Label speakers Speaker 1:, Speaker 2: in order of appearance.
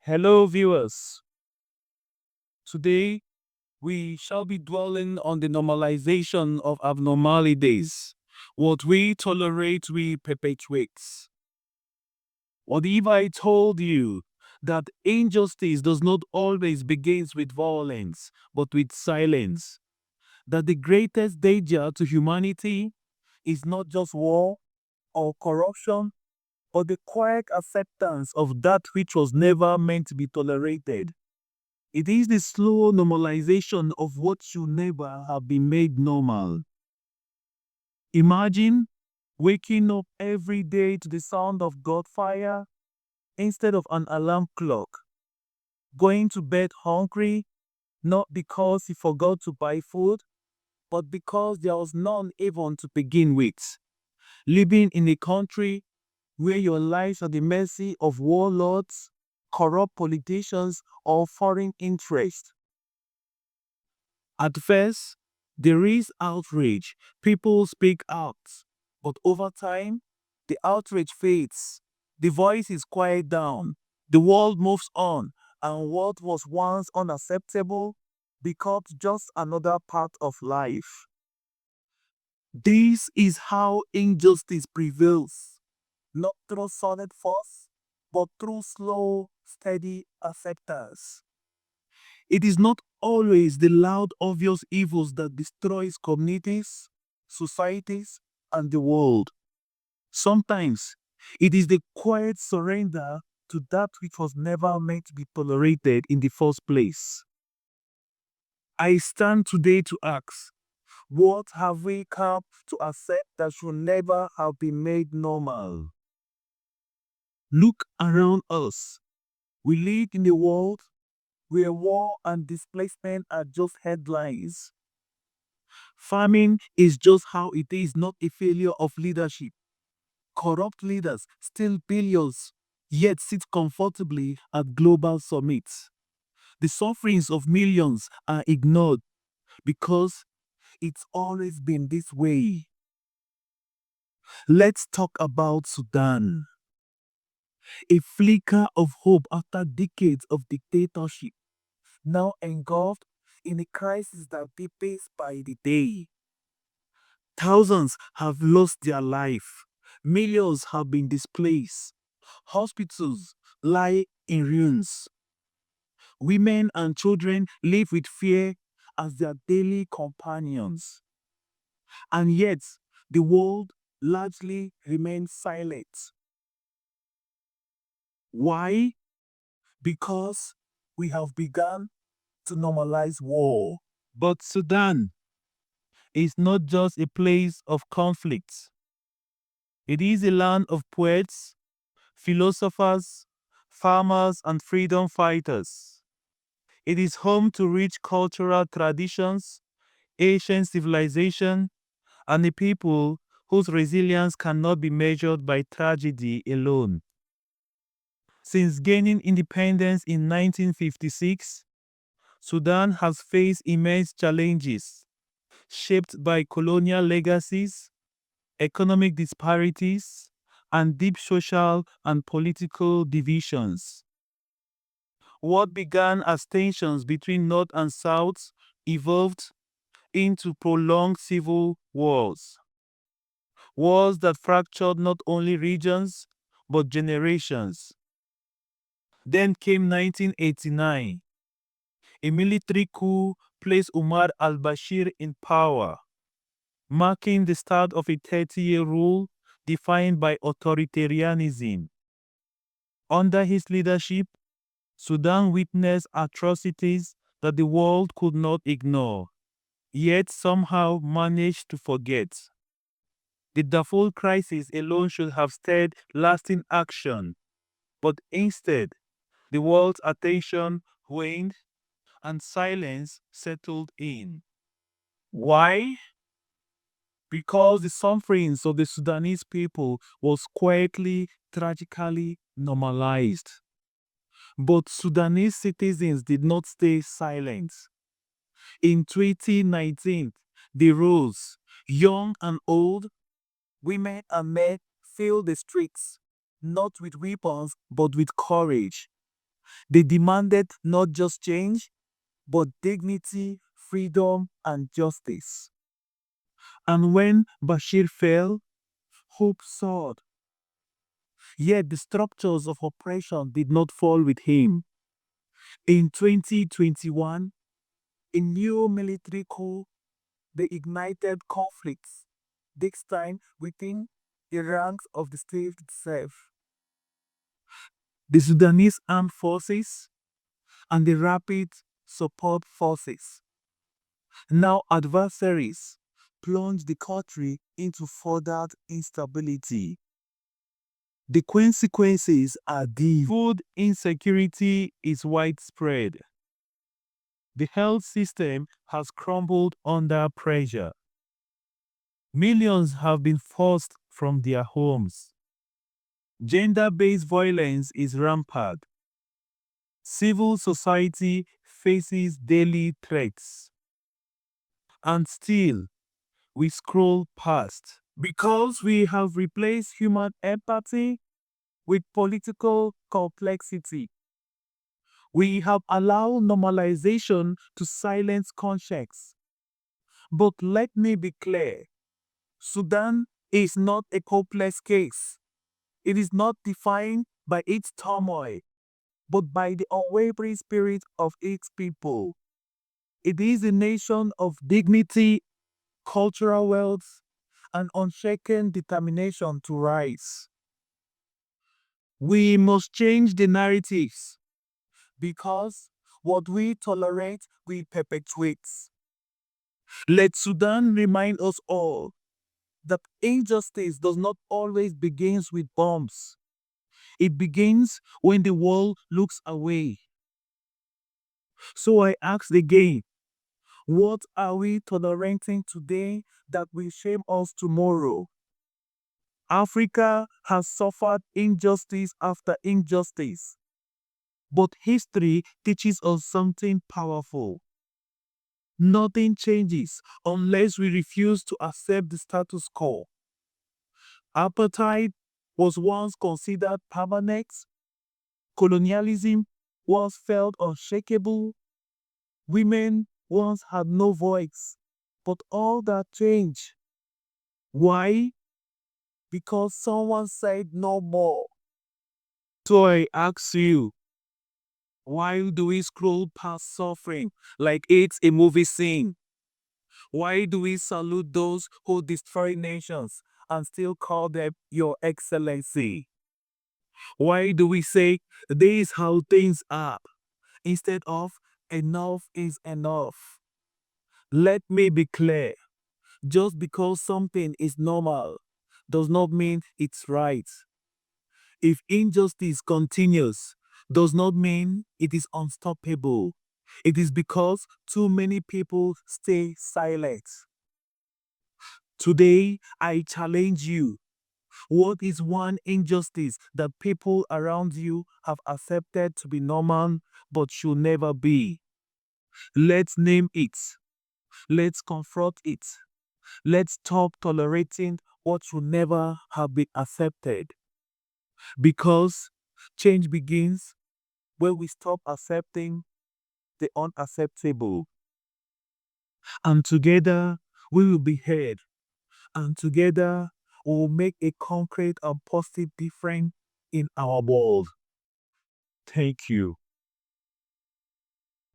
Speaker 1: Hello, viewers. Today, we shall be dwelling on the normalization of abnormalities. What we tolerate, we perpetuate. What if I told you that injustice does not always begin with violence, but with silence? That the greatest danger to humanity is not just war or corruption, but the quiet acceptance of that which was never meant to be tolerated. It is the slow normalization of what should never have been made normal. Imagine waking up every day to the sound of gunfire instead of an alarm clock, going to bed hungry, not because you forgot to buy food, but because there was none even to begin with. Living in a country where your lives are the mercy of warlords, corrupt politicians, or foreign interests. At first, there is outrage. People speak out. But over time, the outrage fades. The voice is quiet down. The world moves on. And what was once unacceptable becomes just another part of life. This is how injustice prevails. Not through solid force, but through slow, steady acceptance. It is not always the loud, obvious evils that destroys communities, societies, and the world. Sometimes it is the quiet surrender to that which was never meant to be tolerated in the first place. I stand today to ask, what have we come to accept that should never have been made normal? Look around us. We live in a world where war and displacement are just headlines. Farming is just how it is, not a failure of leadership. Corrupt leaders steal billions, yet sit comfortably at global summits. The sufferings of millions are ignored because it's always been this way. Let's talk about Sudan, a flicker of hope after decades of dictatorship, now engulfed in a crisis that deepens by the day. Thousands have lost their life. Millions have been displaced. Hospitals lie in ruins. Women and children live with fear as their daily companions. And yet, the world largely remains silent. Why? Because we have begun to normalize war. But Sudan is not just a place of conflict. It is a land of poets, philosophers, farmers, and freedom fighters. It is home to rich cultural traditions, ancient civilization, and a people whose resilience cannot be measured by tragedy alone. Since gaining independence in 1956, Sudan has faced immense challenges shaped by colonial legacies, economic disparities, and deep social and political divisions. What began as tensions between North and South evolved into prolonged civil wars. Wars that fractured not only regions, but generations. Then came 1989. A military coup placed Umar al-Bashir in power, marking the start of a 30-year rule defined by authoritarianism. Under his leadership, Sudan witnessed atrocities that the world could not ignore, yet somehow managed to forget. The Darfur crisis alone should have stirred lasting action, but instead, the world's attention waned and silence settled in. Why? Because the sufferings of the Sudanese people was quietly, tragically normalized. But Sudanese citizens did not stay silent. In 2019, they rose, young and old, women and men filled the streets, not with weapons, but with courage. They demanded not just change, but dignity, freedom, and justice. And when Bashir fell, hope soared. Yet the structures of oppression did not fall with him. In 2021, a new military coup, they ignited conflicts, this time within the ranks of the state itself. The Sudanese armed forces and the rapid support forces, now adversaries, plunged the country into further instability. The consequences are deep. Food insecurity is widespread. The health system has crumbled under pressure. Millions have been forced from their homes. Gender-based violence is rampant. Civil society faces daily threats. And still, we scroll past because we have replaced human empathy with political complexity. We have allowed normalization to silence conscience. But let me be clear, Sudan is not a hopeless case. It is not defined by its turmoil, but by the unwavering spirit of its people. It is a nation of dignity, cultural wealth, and unshaken determination to rise. We must change the narratives because what we tolerate, we perpetuate. Let Sudan remind us all that injustice does not always begin with bombs. It begins when the world looks away. So I ask again, what are we tolerating today that will shame us tomorrow? Africa has suffered injustice after injustice, but history teaches us something powerful. Nothing changes unless we refuse to accept the status quo. Apartheid was once considered permanent, colonialism once felt unshakable, women once had no voice, but all that changed. Why? Because someone said no more. So I ask you, why do we scroll past suffering like it's a movie scene? Why do we salute those who destroy nations and still call them Your Excellency? Why do we say this is how things are instead of enough is enough? Let me be clear. Just because something is normal does not mean it's right. If injustice continues, does not mean it is unstoppable. It is because too many people stay silent. Today, I challenge you. What is one injustice that people around you have accepted to be normal but should never be? Let's name it. Let's confront it. Let's stop tolerating what should never have been accepted. Because change begins when we stop accepting the unacceptable. And together we will be heard. And together we will make a concrete and positive difference in our world. Thank you.